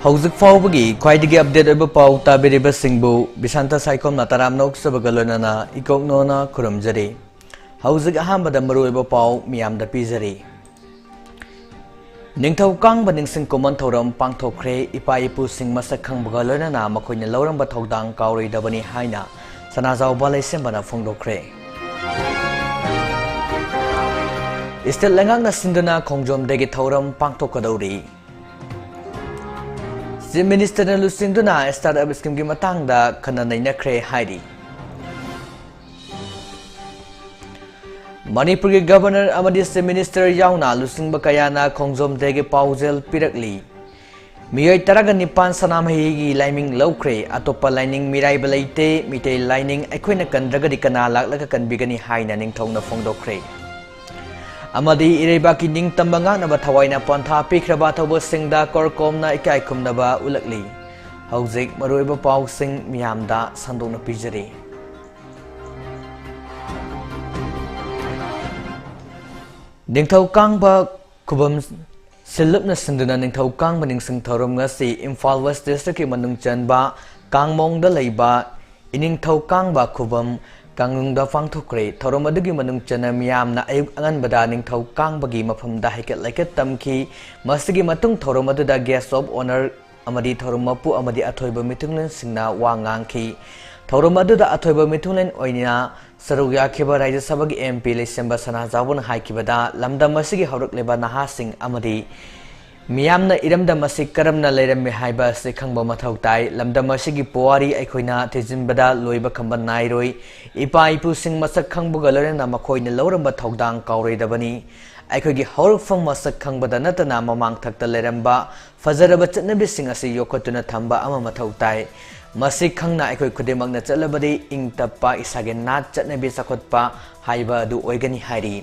Hauzik faubagi khwaidagi update oiba pau tabiriba singbu Bisanta Saikom na taramnok sabagalona na ikoknona kuramjari. Hauzik ahambada maruiba pau miyamda pizari. Ningthau kangba ningsing komon thoram pangthokre ipa ipu sing masakhang bagalona na makoina lauramba thodang kauri dabani haina sanazau balai sembana phongdokre. Istel langang na sinduna khongjom degi thoram pangthokadauri. Chief Minister na lusingduna startup scheme gi matangda khananai na khre hairi. Manipur gi governor amadi Chief Minister yauna lusingba kayana khongjom degi paujel pirakli. Miyoi taraga nipan sanamhi gi laiming lawkhre atopa lining mirai balaite mitei lining aikoina kandraga dikana laklaga kanbigani haina ningthongna phongdokre. Amadi irebaki ning tambanga na bathawaina pantha pikraba thobo singda korkomna ikai kumnaba ulakli. Hauzik maruiba pau sing miyamda sandona pijari. Ningthau kangba kubam silupna sinduna ningthau kangba ningsing thorom ngasi Imphal West District ki manung chanba kangmongda leiba iningthau kangba kubam Kanglungda fangthokre thorom adugi manung chana miyamna ayuk angan bada ningthau kangbagi mafamda haiket laiket tamki masigi matung thorom aduda guest of honor amadi thorom mapu amadi athoiba mitunglen singna wangangki thorom aduda athoiba mitunglen oina sarugya kheba Rajya Sabha gi MP Lesemba Sana Jawon haikibada lamda masigi haurukleba naha sing amadi Miyamna iramda masi karamna leirammi haiba se khangba mathau tai lamda masigi puari aikoina tejinbada loiba khamba nairoi ipa ipu sing masak khangbu galorena makoina lauramba thodang kaurei dabani aikogi horfam masak khangbada natana mamang thakta leiramba fajaraba chatnabi sing asi yokotuna thamba ama mathau tai masi khangna aikoi khudimangna chatlabadi ingtappa isage nat chatnabi sakhotpa haiba du oigani hairi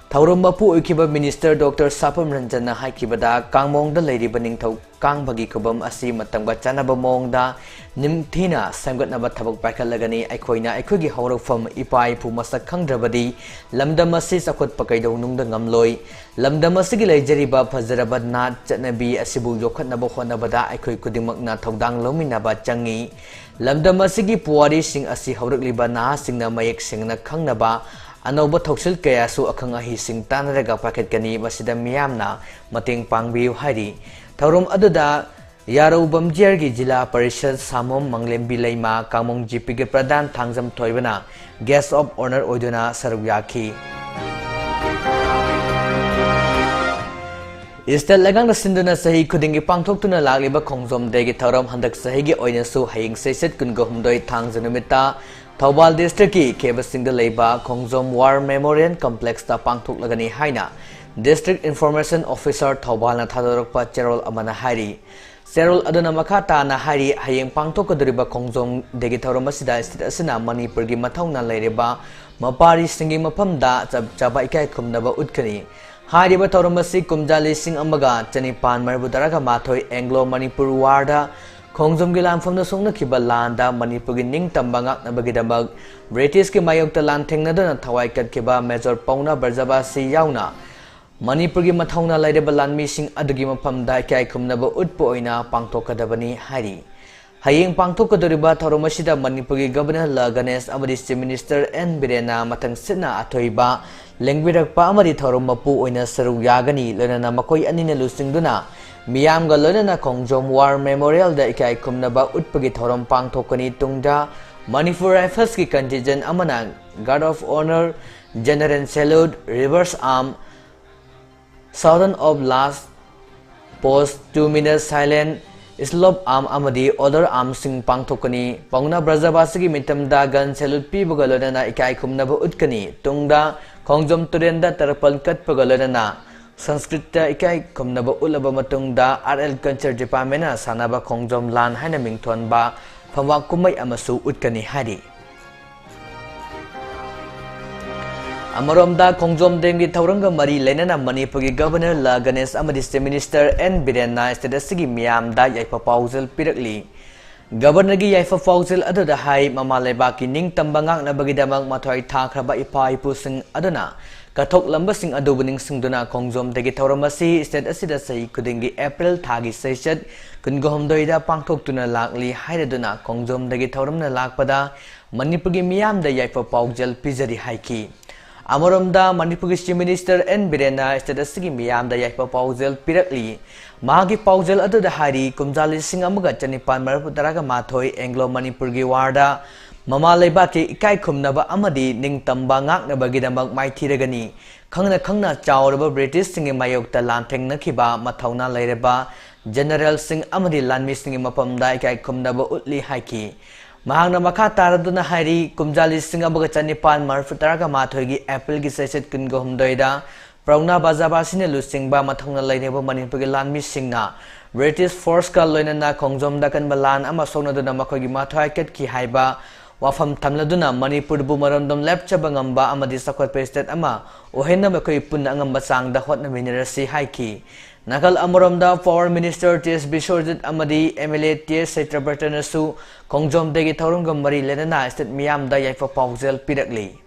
Thaurum mapu oikiba Minister Dr. Sapam Ranjana haikibada kangmongda leiriba ningthau kangbagi kubam asi matangba chanaba mongda nimthina samgatnaba thabak paikhalagani aikoina aikogi haurofam ipai pu masak khangdrabadi lamdam asi sakhot pakaidau nungda ngamloi lamdam asi gi leijariba fajaraba nat chanabi asibu yokhatnaba honabada aikoi kudimakna thodang lominaba changi lamdam asi gi puari sing asi haurakliba na singna mayek singna khangnaba Anoba thoksil kaya su akhang ahi sing tanraga paket kani masida miyamna mating pangbiu hairi thorum aduda Yarau Bamjiar gi Jila Parishad Samom Manglem Bilaima Kamong GP ge Pradhan Thangjam Thoibana Guest of Honor oiduna sarugyaki Istel lagang sinduna sahi khudingi pangthoktuna lagliba khongjom degi thorom handak sahi gi oina su haying seset kungo humdoi thangjanumita Thawbal District ki Kebasingda leiba Khongjom War Memorial Complex ta pangthok lagani haina District Information Officer Thawbal na thadorokpa Cherol amana hairi Cherol aduna makhata na hairi hayeng pangthok kadriba Khongjom degi thorom asida state asina Manipur gi mathawna leireba mapari singi maphamda chaba ikai khumnaba utkani hairiba thorom asi kumjali sing amaga chanipan marbu daraga mathoi Anglo Manipur Warda Khongjom gi lam famna songna khiba landa Manipur gi ning tambanga nabagi damag British ki mayokta lan thengna dana thawai kat khiba Major Pauna Barjaba si yauna Manipur gi mathawna laireba lanmi sing adugi maphamda kai khumnaba utpo oina pangthokadabani hari hayeng pangthokadoriba thoromasida Manipur gi Governor La Ganesh amadi Chief Minister N Birena matang sina athoiba lengbirakpa amadi thorom mapu oina saruk yagani lenana makoi anina lusingduna Miyam galona Khongjom War Memorial da ikai kumnaba utpagi thorom pangthokani tungda Manipur Rifles ki contingent amana Guard of Honor General Salute Reverse Arm Southern of Last Post 2 minutes silent Slope Arm amadi other arm sing pangthokani Pauna Brajabasi ki mitamda gun salute pi bagalona ikai kumnaba utkani tungda Khongjom Turenda tarapal kat pagalona Sanskrita ikai kumnaba ulaba matungda RL Culture Department na sanaba Khongjom Lan haina mingthon ba phamwa kumai amasu utkani hari Amaromda Khongjom dengi thauranga mari lenana Manipur gi Governor La Ganesh amadi Chief Minister N Birena state asigi miyamda yaipa paujal pirakli Governor gi yaifa paujil aduda hai mama leibaki ning tamba ngaknabagidamag mathwai thakraba ipa ipusing aduna kathok lambasing adubuning singduna kongjom dagi thauramasi state asida sahi kudingi April thagi session kungohomdoida pangthoktuna lakli hairaduna kongjom dagi thauramna lakpada Manipurgi miyamda yaifa paujil pijari haiki Amoromda Manipurgi Chief Minister N Birena state asigi miyamda yaifa paujil pirakli Magi paujal adu da hari kumjali sing amaga chanipan maraputaraga mathoi Anglo Manipurgi warda mama leibaki ikai khumnaba amadi ning tamba ngaknabagidamag maithiragani khangna chawraba British singi mayokta lanthengna khiba mathauna leireba General Singh amadi lanmi singi mapamda ikai khumnaba utli haiki mahangna makha taraduna hari kumjali sing amaga chanipan maraputaraga mathoi gi April gi seset kungo humdoida Prauna Bazabasine Lusingba Mathongna Laineba Manipurgi Lanmi Singna British Force Ka Loinana Kongjom Dakan Balan Amasona Duna Makogi Mathai Ket Ki Haiba Wafam Tamladuna Manipur Bumarandom Lepcha Bangamba Amadi Sakwat Pestet Ama Ohena Makoi Puna Angamba Sang Da Hotna Minerasi Haiki Nakal Amoromda Foreign Minister T.S. Bishorjit Amadi MLA T.S. Setrabertanasu Kongjom Degi Taurungam Mari Lenana State Miyam Da Yaifa Paujel Pirakli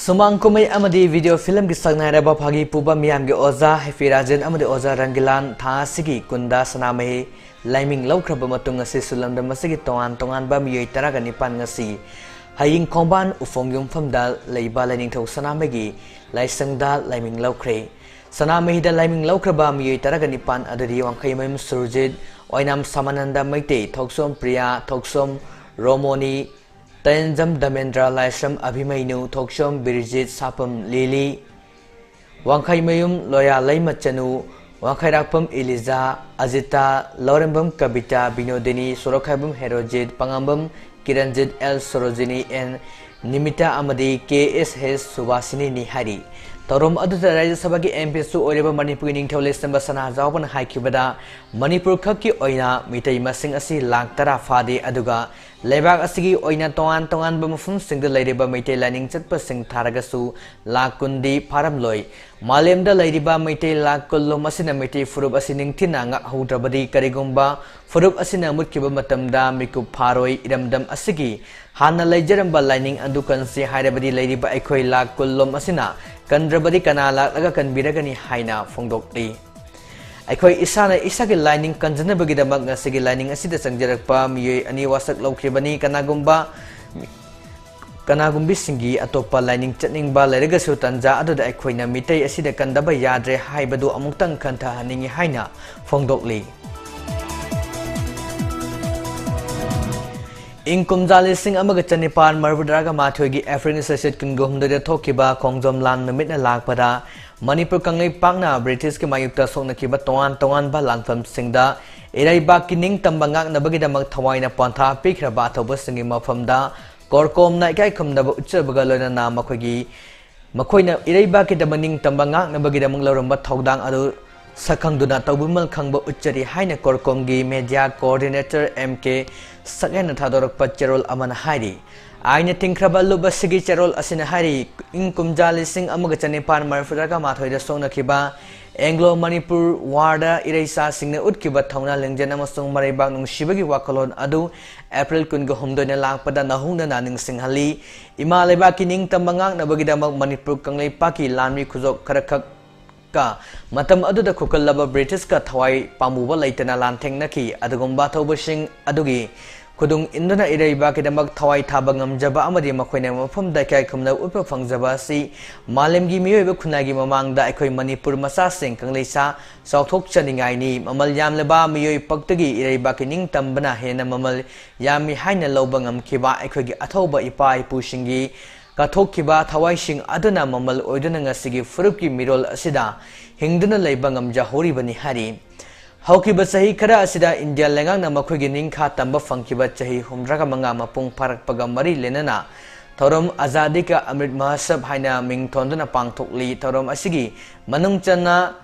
Sumang kumay amadi video film ki sagnaraba phagi puba miyam ge oza Hefirajen amadi oza Rangilan tha sigi kunda sanamai laiming laukraba matung ngasi sulamda masigi tongan ba miyoi taraga nipan ngasi haying khomban ufongyum famda leiba laining thau sanamagi laisangda laiming laukre sanamai da laiming laukraba miyoi taraga nipan adari wangkai mayum surjit oinam samananda maite thoksom priya thoksom romoni Tenzam Damendra Laisam Abhimainu Thokshom Birjit Sapam Lili Wangkai Mayum Loya Laimachanu Wangkai Rakpam Eliza Azita Lorembam Kabita Binodini Sorokhabam Herojit Pangambam Kiranjit L Sorojini and Nimita Amadi KSH Subasini Nihari Torom Aduta Raja Sabaki MP Su Oreba Manipur Ningthau Lesamba Sana Zawan Haikibada Manipur Khaki Oina Mitai Masing Asi Langtara Fadi Aduga Lebak Asigi Oina Tongan Bamufum Sing the Ladyba Mitai Lining Chatpa Sing Taragasu Lakundi Paramloi Malemda Ladyba Mitai Lakullo Masina Mitai Furub Asining Tinanga Hudrabadi Karigumba Furub Asina Mutkiba Matamda Miku Paroi Idamdam Asigi Hana Lajaramba Lining Andukan Si Hyderabadi Ladyba Ekoi Lakullo Masina Kandrabadi Kanala Laga Kanbiragani Haina Fongdokti Aikoi Isana Isaki lining Kanjanabagidamag na sige lining asida sangjarakpa miyoy ani wasak laukribani kanagumbi singi atopa lining chatning ba lairagasu tanja aduda aikoi na mitai asida kandaba yadre haibadu amuktang kanta haningi haina fongdokli Inkumjali sing amaga chanipan marbudraga mathoigi African Associate Kungomda thokiba Kongjom Lan Namit na lakpada Manipur Kanglai Pangna British ki mayukta sokna kiba tongan ba langfam singda iraiba kining tambangak nabagidamag thawai na pantha pikraba thoba singi mafamda korkom na ikai khumnaba uchabaga loina makoigi makoina iraiba ki damaning tambangak nabagidamag loramba thodang adu Sakangduna Tabumal Kangba Uchari Haina Korkomgi Media Coordinator MK Sakena Thadorok Pacherol Aman Hari Aina Tinkraba Luba Sigi Cherol Asina Hari Inkumjali Sing Amagachanipan Marfuraga Mathoida Sona Kiba Anglo Manipur Warda Iresa Singna Utkiba Tauna Lengjana Masung Maribang Nung Shibagi Wakalon Adu April Kungo Humdona Lakpada Nahuna Naning Singhali Ima Lebaki Ning Tambangang Nabagidamag Manipur Kanglai Paki Lamri Kuzok Karakak Ka Matam Aduda Kukalaba British Ka Thawai Pamuba Laitana Lantheng Naki Adugumba Thobashing Adugi Kudung Indona Iraiba Kidamag Thawai Tabangam Jaba Amadi Makoina Mafam Dakai Kumna Upa Fangjaba Si Malemgi Miyoba Kunagi Mamang Da Ekoi Manipur Masasing Kanglesa Southok Chaningai Ni Mamal Yam Leba Miyoy Paktagi Iraiba Kining Tambana Hena Mamal Yami Haina Lobangam Kiba Ekogi Athoba Ipai Pushingi Kathokiba Thawai Sing Aduna Mamal Oiduna Ngasigi Furuki Mirol Asida Hingduna Laibangam Jahori Bani Hari Haukiba Sahi Kara Asida India Lengang Namakogi Ningka Tamba Funkiba Chahi Humdraga Manga Mapung Parak Pagamari Lenana Thorom Azadika Amrit Mahasab Haina Ming Tonduna Pangtokli Thorom Asigi Manung Chana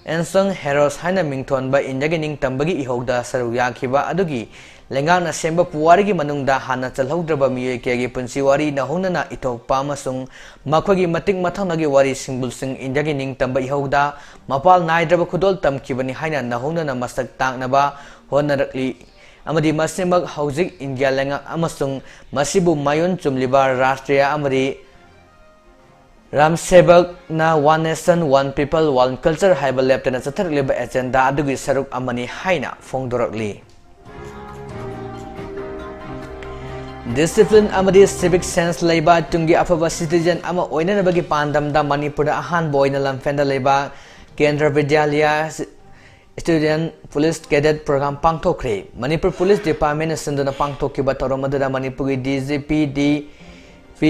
Ensong Heros Haina Ming Ton ba India Ning Tambagi Ihogda Saruya Kiba Adugi lengang na semba puwari gi manungda hana chalhaudraba miyoi kegi punsi wari na honana itokpa amasung makhwagi matik mathangna gi wari singbulsing India gi ningtamba ihauda mapal naidraba khudol tamkibani haina na honana masak taknaba honarakli amadi masimak hauzik India lenga amasung masibu mayon chumliba rashtriya amadi Ram Sebak na One Nation One People One Culture haiba leptena chatharliba agenda adugi saruk amani haina fongdorakli Discipline amadi civic sense leiba tungi afaba citizen ama oinanabagi pandamda Manipur ahan boina lamfenda leiba Kendra Vidyalaya Student Police Cadet Program pangthokre Manipur Police Department sindana pangthokiba toromadada Manipur DGP D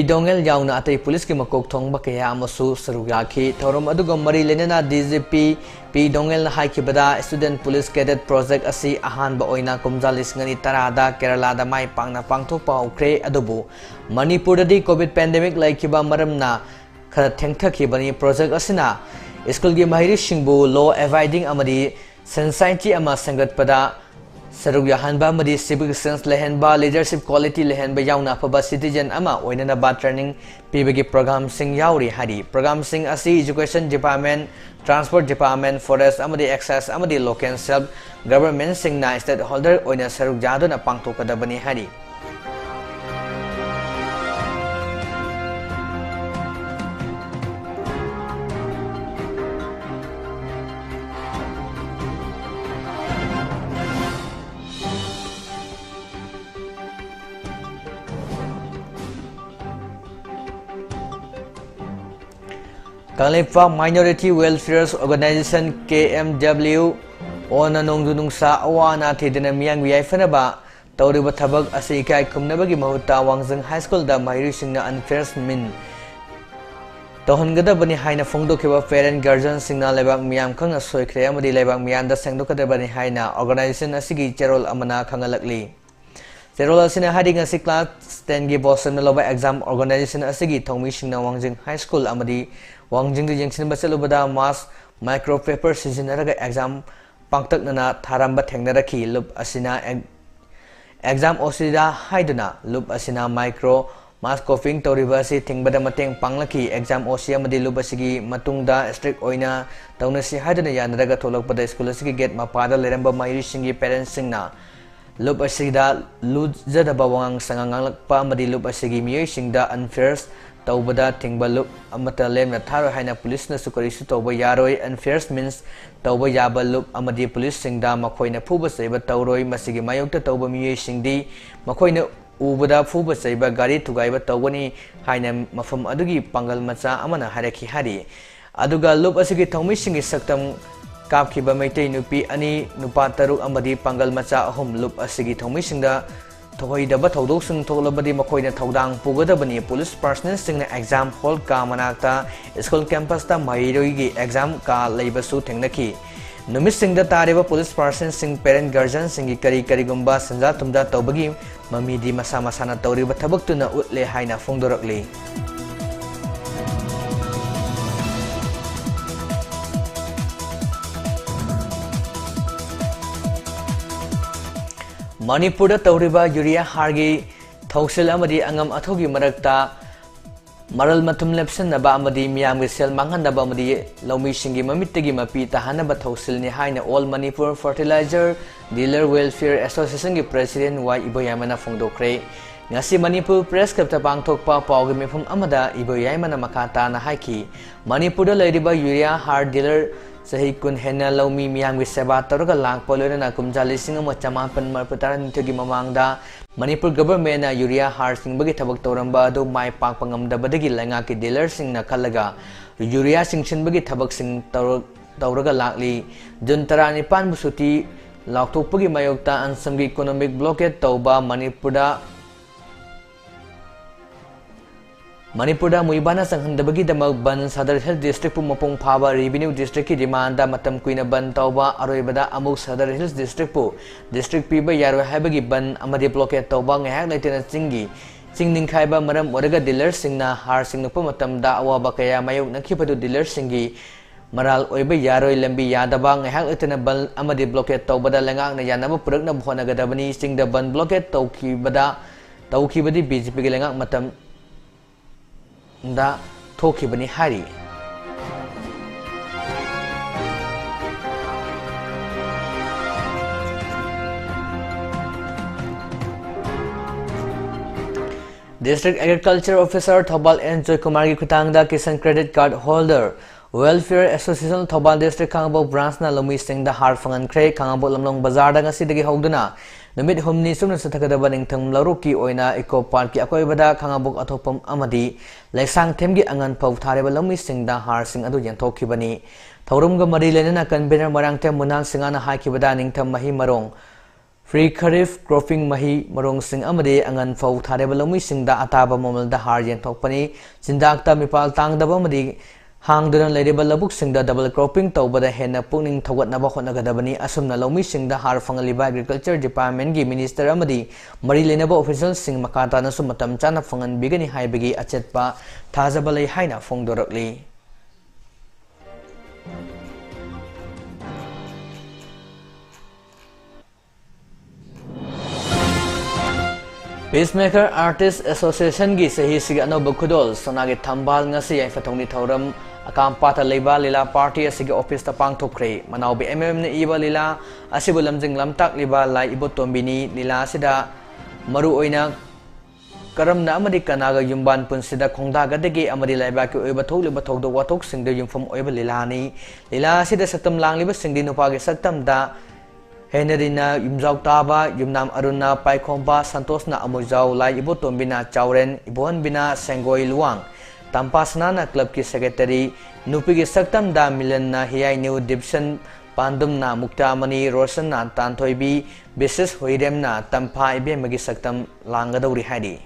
Dongel yauna atai police ki makok thongba kaya amasu sarugaki thorom aduga mari lenena DGP P Dongel haiki bada Student Police Cadet Project asi ahan ba oina kumjali singani tarada Kerala da mai pangna pangthok pa ukre adubu Manipur di COVID pandemic laikiba maramna khara thengthaki bani project asina school gi mahiri singbu law abiding amadi society ama sangat pada Saruk yahanba madi civic sense lehenba leadership quality lehenba yauna phaba citizen ama oinana ba training pibagi program sing yauri hari program sing asi education department transport department forest amadi access amadi local self government sing na stakeholder oina saruk jadona pangthokadabani hari Kanglepa Minority Welfare Organization KMW ona nongdunungsa awana thidina miyang wiyai fanaba tawriba thabak ase ikai kumnabagi mahuta wangjang high school da mahiri singna unfair min tohongada bani haina fongdokiba parent guardian singna lebak miyam khanga soikhre amadi lebak miyanda sengdokada bani haina organization asigi cherol amana khangalakli cherol asina hading asi class 10 gi bosan loba exam organization asigi thongmi singna wangjang high school amadi Wangjing di jengsin basalubada mass micro paper sizinaraga exam pangtaknana tharamba thengnaraki lup asina exam osida haiduna lup asina micro mass coughing toriba si thingbada mateng panglaki exam osia madi lup asigi matungda strict oina taunasi haiduna yanaraga tholakpada school asigi gate mapada leramba mairi singi parents singna lup asida lujada bawangang sangangalakpa madi lup asigi miyoi singda unfair Taubada tingba lup amata lemna tharo haina police na sukarisu tauba yaroi unfair means tauba yaba lup amadi police singda makhoina phuba saiba tauroi masigi mayokta tauba miyoi singdi makhoina ubada phuba saiba gari thugaiba taubani haina mafam adugi pangal macha amana haraki hari aduga lup asigi thongmi singi saktam kapkhiba maitai nupi ani nupa taruk amadi pangal macha ahum lup asigi thongmi singda Thoidaba Thodok Sing Tolabadi Makoina Thodang Pugadabani Police Personnel Singna Exam Hall Ka Manakta School Campus Ta Mahiroigi Exam Ka Leibasu Tengnaki Numis Singda Tariba Police Person Sing Parent Guardian Singi Kari Karigumba Sanja Tumda Tobagi Mamidi Masa Masana Tauriba Tabaktuna Utle Haina Fongdorakli Manipur tawriba urea hargi thausil amadi angam athogi marakta maral matum lepsen naba amadi miyam gi sel mangan naba amadi laumi singi mamittagi mapi tahanaba thausil ni haina All Manipur Fertilizer Dealer Welfare Association gi president Y Iboyamana fongdokre ngasi Manipur press club ta pangthokpa pawgi mifum amada Iboyamana makata na haiki Manipur da leiriba urea har dealer Sahi kun hena laumi miyam gi seba toroga lang polona na kumjali singa mo chamapan marputara nityogi mamangda Manipur government na urea har sing bagi thabak toramba adu mai pak pangamda badagi langa ki dealer sing na khalaga urea sing chin bagi thabak sing toroga lakli jun tarani pan busuti lakthokpagi mayokta ansamgi economic blockade tauba Manipurda Muibana Sanghandabagi Damak Ban Sadar Hills District Mapong Phaba Revenue District ki demanda matam kuina ban tauba aroibada amuk Sadar Hills District District piba yaro habagi ban amadi blockade tauba ngahak laitena Singning khaiba maram oraga dealer singna har singnupa matam da awaba kaya mayok nakhipadu dealer singi maral oiba yaroi lambi yadaba ngahak itena ban amadi blockade tawbada lengak na yanaba purakna bhonagadabani singda ban blockade tawkibadi BJP gi lengak matam da thokibani hari District Agriculture Officer Thobal N. Joy Kumar ki khutangda Kisan Credit Card Holder Welfare Association Thobal District Kangabo Branch na Lumi Singh da har fangan kre Kangabo Lamlong Bazar da ngasi dagi hogduna numit humni sumna sathakadaba ningtham laruki oina Eco Park ki akoibada Kangabo athopam amadi laisang themgi angan pau thareba Lumi Singh da har sing adu yanthokibani Thorumga mari lenana convener marangte Munal Singana haikibada ningtham mahi marong Free Kharif Cropping Mahi Marong Sing Amade Angan Fau Thareba Lumi Sing da Ataba Momal da Har Yen Thokpani Sindakta Mipal Tang da Bamadi Hang Duran Ladeba Labuk Sing da Double Cropping Tawbada Hena Puning Tawat Naba Honagadabani Asumna Lumi Sing da Har Fangaliba Agriculture Department gi Minister Amadi Mari Lenaba Official Sing Makata na Sumatam Chana Fangan Bigani Haibigi Achetpa Tazabalay Haina Fongdorakli Peacemaker Artists Association gi sahi sig anoba khudol sonagi thambal ngasi ai fatongni thoram akam pata leiba lila party asigi office ta pangthokre manau bi na iba lila asibu lamjing lamtak liba lai ibo tombini lila sida maru oina karamna amadi kanaga yumban punsida khongda gadegi amadi laiba ki oiba thokliba thokdo watok singde yumfam oiba lila ni lila sida satam langliba singdi nupa gi satam da Henrina Yumjau Taba, Yumnam Aruna, Paikomba, Santosna Amujau, Lai Ibu Tombina Chauren, Ibuan Bina, Sengoi Luang, Tampasnana Club Ki Secretary, Nupigi Saktam Da Milana, Hiai New Dipson, Pandumna, Muktamani, Rosana, Tantoibi, Bisis Hoidemna, Tampa Ibe Magi Saktam, Langadori Hadi.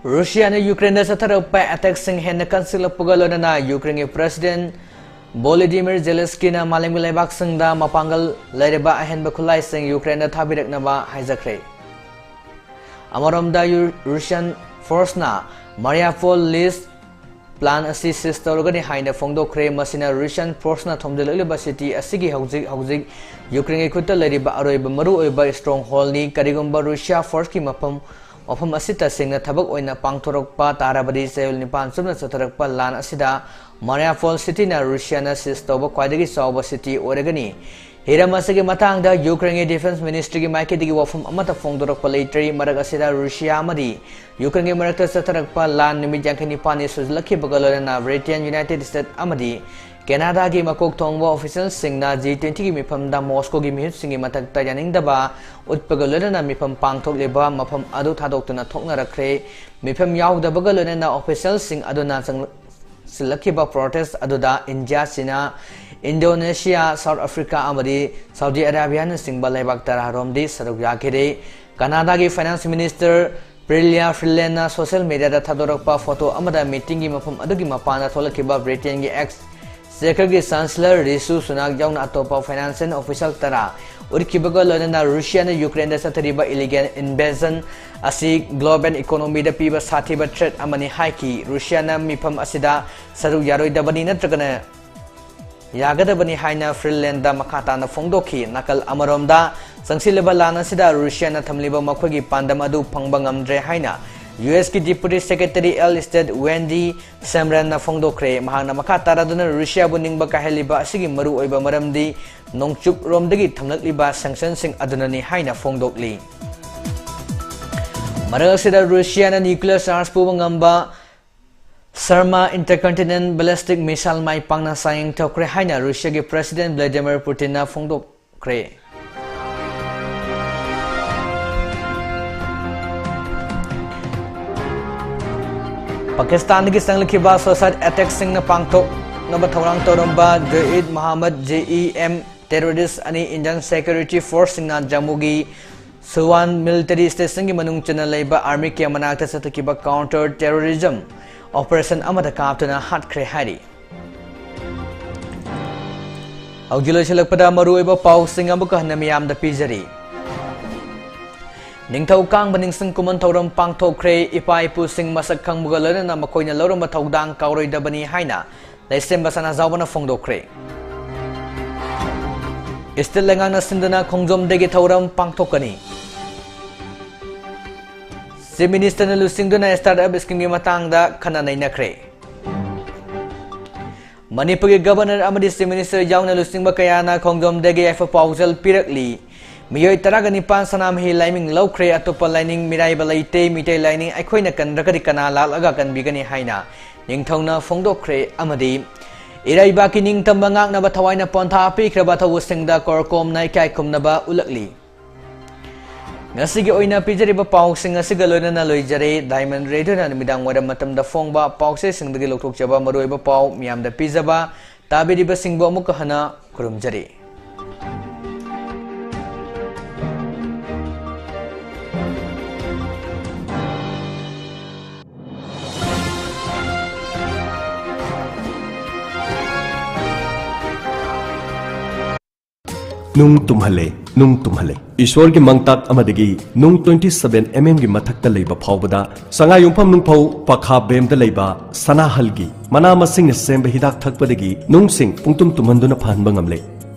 Russia and Ukraine sa tharap pa attack sing hen na cancel pugalo na Ukraine President Volodymyr Zelensky na maling laibak sing da mapangal laireba ahen ba khulai sing Ukraine na thabirak na ba haijakre Amarom da Russian force na Mariupol list plan asi sistorgani haina fongdokre masina Russian force na thomdelaliba city asigi haujik Ukraine khutta lairiba aroiba maru oiba stronghold ni karigomba Russia force ki mapam Ofam asita singna thabak oina pangthorokpa tarabadi sel nipan sumna satharakpa lan asida Mariupol city na Russia na sistoba kwaidagi sawba city oregani Hiramasagi matangda Ukraine Defense Ministry gi maikidigi wafam amata fongdorokpa leitri marag asida Russia amadi Ukraine marakta satharakpa lan nimit yankani pani suzlaki bagalona na Britain United States amadi Canada gi makok thongba official singna G20 gi mifam da Moscow gi mihit singi matak ta yaning daba utpagalona na mifam pangthok leba mafam adu thadoktuna thokna rakre mifam yaw da bagalona na official sing aduna sang silakiba protest aduda India China Indonesia South Africa amadi Saudi Arabia na singba laibak tara romdi saruk yakire Canada gi finance minister Prilia Freeland social media da thadorakpa photo amada meeting gi mafam adugi mapana tholakiba Britain gi ex Secretary Chancellor Rishi Sunak jauna atopa finance official tara urkibaga lona Russia na Ukraine da sathariba illegal invasion asi global economy da piba sathiba threat amani haiki Russia na mifam asida saru yaroi dabani natragana yagadabani haina Finland da makata na fongdoki nakal amarom da sangsileba lana sida Russia na thamliba makhogi pandam adu phangba ngamdre haina US ki Deputy Secretary L State Wendy Samran na fongdokre mahana makata raduna Russia bu ningba kaheliba asigi maru oiba maramdi nongchup romdagi thamlakliba sanction sing aduna ni haina fongdokli marag sida Russia na nuclear arms pu ngamba Sarma Intercontinental Ballistic Missile mai pangna sayang thokre haina Russia ki President Vladimir Putin na fongdokre Pakistan ki sanglikiba suicide attack sing na pangthok na bathorang toromba Jaiid Muhammad JEM terrorist ani Indian Security Force sing na Jammu gi Suwan military station gi manung chana leiba army ke manakta satakiba counter terrorism operation amada kaptana hat khre hari Augilosilakpada maruiba pausing amuka hanamiyam da pizari. Ningthau kang baning sing kuman thoram pangthokre ipai pu sing masak khang mugalana na makoina loram mathaudang kauroi dabani haina laisem basana zawbana fongdokre. Istil lengang na sindana khongjom degi thoram pangthokani. Si Minister na lusing doon na startup scheme matang da kananay na kre. Manipur Governor amadi si Minister yaw na lusing bakaya na khongjom degi ay proposal pirakli. Miyoy taraga ni pan sanam hi laiming low kre atopa lining miray balayte mitay lining ay koy na kanrakadi kanalal aga kan bigani haina. Ning thong na fongdo kre amadi. Iray baki ning tambangak na bataway na ponta api krabatawusing da korkom na ikay kum na ba ulakli. Ngasigi oina pijariba pausing asigaloy na naloy Diamond Radio na namidang wadam matamda fongba pause sing dagi loktok jaba maroiba pau miyam da pizaba tabi diba singbo mo kahana kurum jari. Nung tumhale ईश्वर की मंगताक अमदगी नुंग 27 mm की मथक्ता लेबा फावबदा संगा युंफम नुंग फाव पखा बेमदा लेबा सनाहल की मना मसिंग सेंब हिदाक थकपदगी नुंग सिंग पुंगतुम तुमंदुना फानबा ngamle